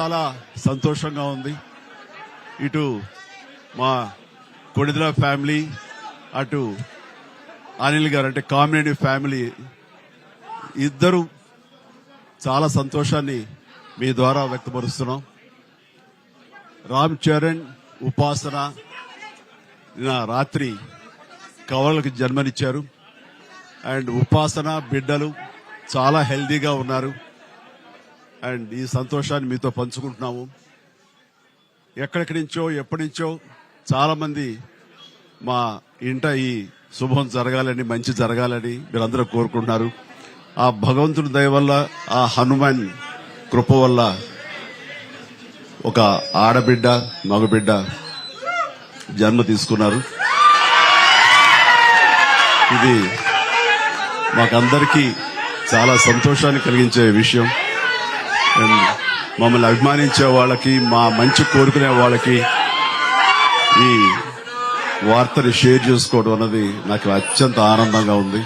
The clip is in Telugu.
చాలా సంతోషంగా ఉంది. ఇటు మా కొణిదెల ఫ్యామిలీ, అటు అనిల్ గారు అంటే కామినేని ఫ్యామిలీ ఇద్దరు చాలా సంతోషాన్ని మీ ద్వారా వ్యక్తపరుస్తున్నాం. రామ్ చరణ్, ఉపాసన నిన్న రాత్రి కవలలకు జన్మనిచ్చారు. అండ్ ఉపాసన బిడ్డలు చాలా హెల్దీగా ఉన్నారు. అండ్ ఈ సంతోషాన్ని మీతో పంచుకుంటున్నాము. ఎక్కడెక్కడి నుంచో ఎప్పటి నుంచో చాలా మంది మా ఇంట ఈ శుభం జరగాలని, మంచి జరగాలని మీరందరూ కోరుకుంటున్నారు. ఆ భగవంతుడి దయ వల్ల, ఆ హనుమాన్ కృప వల్ల ఒక ఆడబిడ్డ, మగబిడ్డ జన్మ తీసుకున్నారు. ఇది మాకందరికీ చాలా సంతోషాన్ని కలిగించే విషయం. మమ్మల్ని అభిమానించే వాళ్ళకి, మా మంచి కోరుకునే వాళ్ళకి ఈ వార్తని షేర్ చేసుకోవడం అన్నది నాకు అత్యంత ఆనందంగా ఉంది.